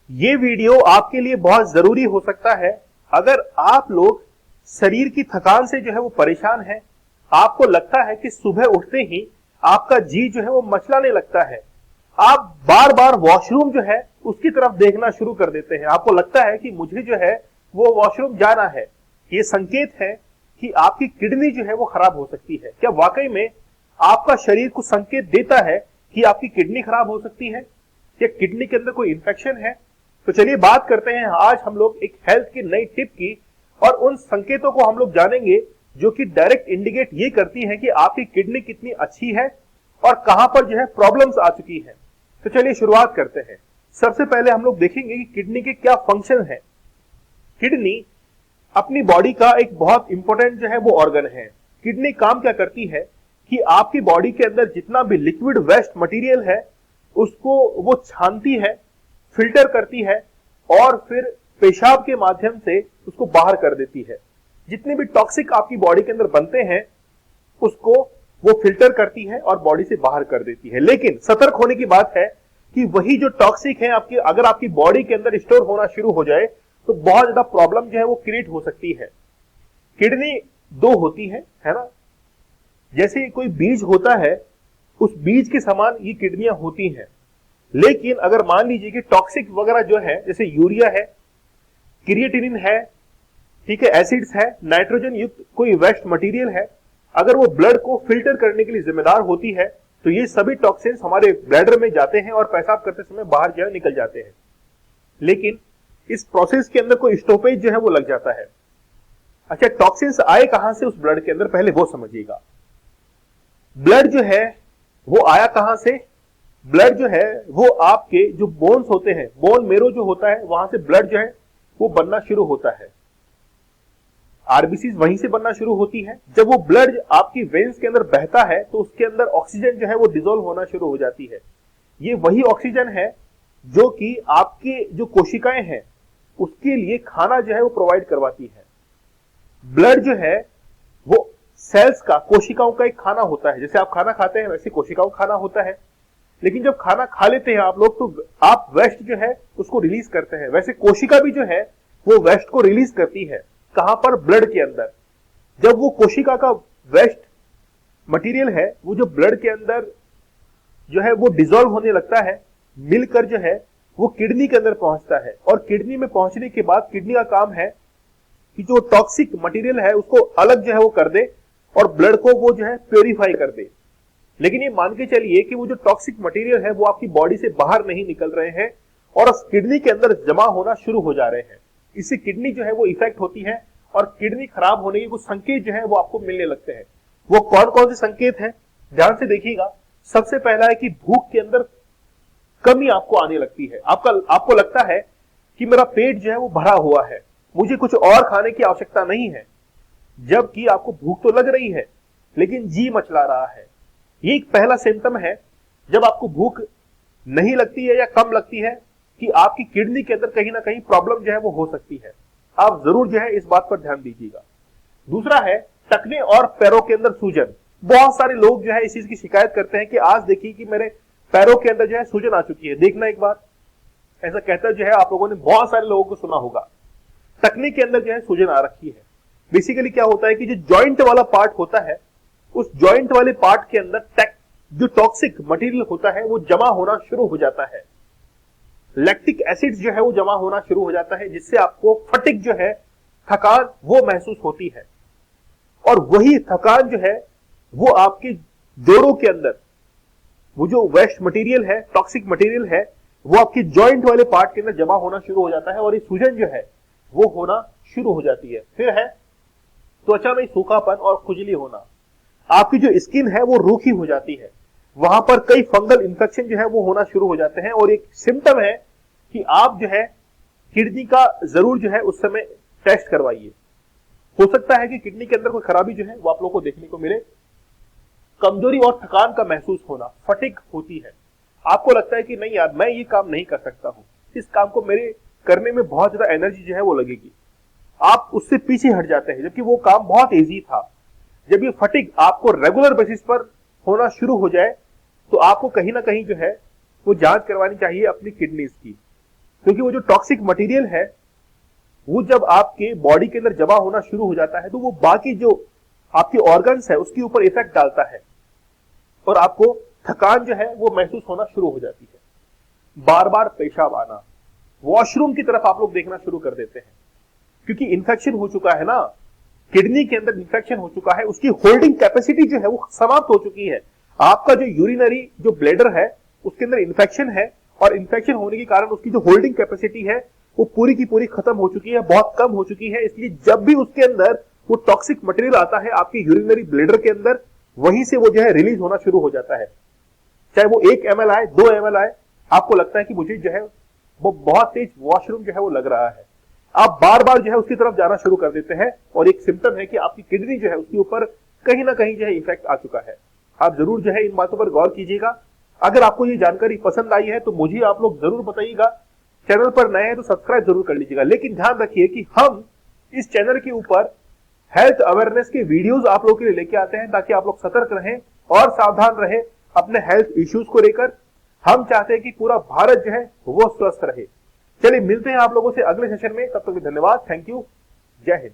ये वीडियो आपके लिए बहुत जरूरी हो सकता है अगर आप लोग शरीर की थकान से जो है वो परेशान है। आपको लगता है कि सुबह उठते ही आपका जी जो है वो मचलाने लगता है। आप बार बार वॉशरूम जो है उसकी तरफ देखना शुरू कर देते हैं। आपको लगता है कि मुझे जो है वो वॉशरूम जाना है। ये संकेत है कि आपकी किडनी जो है वो खराब हो सकती है। क्या वाकई में आपका शरीर को संकेत देता है कि आपकी किडनी खराब हो सकती है या किडनी के अंदर कोई इंफेक्शन है? तो चलिए बात करते हैं आज हम लोग एक हेल्थ की नई टिप की और उन संकेतों को हम लोग जानेंगे जो कि डायरेक्ट इंडिकेट ये करती है कि आपकी किडनी कितनी अच्छी है और कहां पर जो है प्रॉब्लम्स आ चुकी है। तो चलिए शुरुआत करते हैं। सबसे पहले हम लोग देखेंगे कि किडनी के क्या फंक्शन है। किडनी अपनी बॉडी का एक बहुत इंपॉर्टेंट जो है वो ऑर्गन है। किडनी काम क्या करती है कि आपकी बॉडी के अंदर जितना भी लिक्विड वेस्ट मटेरियल है उसको वो छानती है, फिल्टर करती है और फिर पेशाब के माध्यम से उसको बाहर कर देती है। जितने भी टॉक्सिक आपकी बॉडी के अंदर बनते हैं उसको वो फिल्टर करती है और बॉडी से बाहर कर देती है। लेकिन सतर्क होने की बात है कि वही जो टॉक्सिक है आपकी अगर आपकी बॉडी के अंदर स्टोर होना शुरू हो जाए तो बहुत ज्यादा प्रॉब्लम जो है वो क्रिएट हो सकती है। किडनी दो होती है ना? जैसे कोई बीज होता है उस बीज के समान ये किडनियां होती हैं। लेकिन अगर मान लीजिए कि टॉक्सिक वगैरह जो है जैसे यूरिया है, क्रिएटिनिन है, ठीक है, एसिड्स है, नाइट्रोजन युक्त कोई वेस्ट मटेरियल है, अगर वो ब्लड को फिल्टर करने के लिए जिम्मेदार होती है तो ये सभी टॉक्सिन्स हमारे ब्लैडर में जाते हैं और पेशाब करते समय बाहर जो है निकल जाते हैं। लेकिन इस प्रोसेस के अंदर कोई स्टॉपेज जो है वो लग जाता है। अच्छा, टॉक्सिन्स आए कहां से उस ब्लड के अंदर, पहले वो समझिएगा। ब्लड जो है वो आया कहां से? ब्लड जो है वो आपके जो बोन्स होते हैं, बोन मेरो जो होता है वहां से ब्लड जो है वो बनना शुरू होता है। आरबीसीज वहीं से बनना शुरू होती है। जब वो ब्लड आपकी वेन्स के अंदर बहता है तो उसके अंदर ऑक्सीजन जो है वो डिसॉल्व होना शुरू हो जाती है। ये वही ऑक्सीजन है जो कि आपके जो कोशिकाएं हैं उसके लिए खाना जो है वो प्रोवाइड करवाती है। ब्लड जो है वो सेल्स का, कोशिकाओं का एक खाना होता है। जैसे आप खाना खाते हैं वैसे कोशिकाओं का खाना होता है। लेकिन जब खाना खा लेते हैं आप लोग तो आप वेस्ट जो है उसको रिलीज करते हैं। वैसे कोशिका भी जो है वो वेस्ट को रिलीज करती है। कहां पर? ब्लड के अंदर। जब वो कोशिका का वेस्ट मटेरियल है वो जो ब्लड के अंदर जो है वो डिसॉल्व होने लगता है, मिलकर जो है वो किडनी के अंदर पहुंचता है। और किडनी में पहुंचने के बाद किडनी का काम है कि जो टॉक्सिक मटेरियल है उसको अलग जो है वो कर दे और ब्लड को वो जो है प्योरीफाई कर दे। लेकिन ये मान के चलिए कि वो जो टॉक्सिक मटेरियल है वो आपकी बॉडी से बाहर नहीं निकल रहे हैं और उस किडनी के अंदर जमा होना शुरू हो जा रहे हैं। इससे किडनी जो है वो इफेक्ट होती है और किडनी खराब होने के कुछ संकेत जो है वो आपको मिलने लगते हैं। वो कौन कौन से संकेत हैं, ध्यान से देखिएगा। सबसे पहला है कि भूख के अंदर कमी आपको आने लगती है। आपको लगता है कि मेरा पेट जो है वो भरा हुआ है, मुझे कुछ और खाने की आवश्यकता नहीं है, जबकि आपको भूख तो लग रही है लेकिन जी मचला रहा है। ये एक पहला सिम्टम है जब आपको भूख नहीं लगती है या कम लगती है कि आपकी किडनी के अंदर कहीं ना कहीं प्रॉब्लम जो है वो हो सकती है। आप जरूर जो है इस बात पर ध्यान दीजिएगा। दूसरा है टखने और पैरों के अंदर सूजन। बहुत सारे लोग जो है इस चीज की शिकायत करते हैं कि आज देखिए कि मेरे पैरों के अंदर जो है सूजन आ चुकी है। देखना एक बार, ऐसा कहता जो है आप लोगों ने बहुत सारे लोगों को सुना होगा। टखने के अंदर जो है सूजन आ रखी है। बेसिकली क्या होता है कि जो जॉइंट वाला पार्ट होता है उस जॉइंट वाले पार्ट के अंदर जो टॉक्सिक मटेरियल होता है वो जमा होना शुरू हो जाता है। लैक्टिक एसिड जो है वो जमा होना शुरू हो जाता है जिससे आपको फटिग जो है, थकान वो महसूस होती है। और वही थकान जो है वो आपके जोड़ों के अंदर वो जो वेस्ट मटेरियल है, टॉक्सिक मटेरियल है, वो आपके जॉइंट वाले पार्ट के अंदर जमा होना शुरू हो जाता है और ये सूजन जो है वो होना शुरू हो जाती है। फिर है त्वचा में सूखापन और खुजली होना। आपकी जो स्किन है वो रूखी हो जाती है, वहां पर कई फंगल इंफेक्शन जो है वो होना शुरू हो जाते हैं। और एक सिम्टम है कि आप जो है किडनी का जरूर जो है उस समय टेस्ट करवाइए। हो सकता है कि किडनी के अंदर कोई खराबी जो है वो आप लोगों को देखने को मिले। कमजोरी और थकान का महसूस होना, फटिग होती है। आपको लगता है कि नहीं यार मैं ये काम नहीं कर सकता हूं, इस काम को मेरे करने में बहुत ज्यादा एनर्जी जो है वो लगेगी। आप उससे पीछे हट जाते हैं जबकि वो काम बहुत इजी था। जब ये फटिग आपको रेगुलर बेसिस पर होना शुरू हो जाए तो आपको कहीं ना कहीं जो है वो जांच करवानी चाहिए अपनी किडनीज की। क्योंकि वो जो टॉक्सिक मटेरियल है वो जब आपके बॉडी के अंदर जमा होना शुरू हो जाता है तो वो बाकी जो आपके ऑर्गन्स है उसके ऊपर इफेक्ट डालता है और आपको थकान जो है वो महसूस होना शुरू हो जाती है। बार बार पेशाब आना, वॉशरूम की तरफ आप लोग देखना शुरू कर देते हैं क्योंकि इंफेक्शन हो चुका है ना, किडनी के अंदर इंफेक्शन हो चुका है, उसकी होल्डिंग कैपेसिटी जो है वो समाप्त हो चुकी है। आपका जो यूरिनरी जो ब्लैडर है उसके अंदर इंफेक्शन है और इंफेक्शन होने के कारण उसकी जो होल्डिंग कैपेसिटी है वो पूरी की पूरी खत्म हो चुकी है, बहुत कम हो चुकी है। इसलिए जब भी उसके अंदर वो टॉक्सिक मटेरियल आता है आपके यूरिनरी ब्लैडर के अंदर, वहीं से वो जो है रिलीज होना शुरू हो जाता है। चाहे वो 1 ml आए, 2 ml आए, आपको लगता है कि मुझे जो है वो बहुत तेज वॉशरूम जो है वो लग रहा है, आप बार बार जो है उसकी तरफ जाना शुरू कर देते हैं और एक सिम्टम है कि आपकी किडनी जो है उसके ऊपर कहीं ना कहीं जो है इफेक्ट आ चुका है। आप जरूर जो है इन बातों पर गौर कीजिएगा। अगर आपको ये जानकारी पसंद आई है तो मुझे आप लोग जरूर बताइएगा। चैनल पर नए हैं तो सब्सक्राइब जरूर कर लीजिएगा। लेकिन ध्यान रखिए कि हम इस चैनल के ऊपर हेल्थ अवेयरनेस के वीडियोस आप लोगों के लिए लेके आते हैं ताकि आप लोग सतर्क रहें और सावधान रहें अपने हेल्थ इश्यूज को लेकर। हम चाहते हैं कि पूरा भारत जो है वो स्वस्थ रहे। चलिए मिलते हैं आप लोगों से अगले सेशन में, तब तक धन्यवाद, थैंक यू, जय हिंद।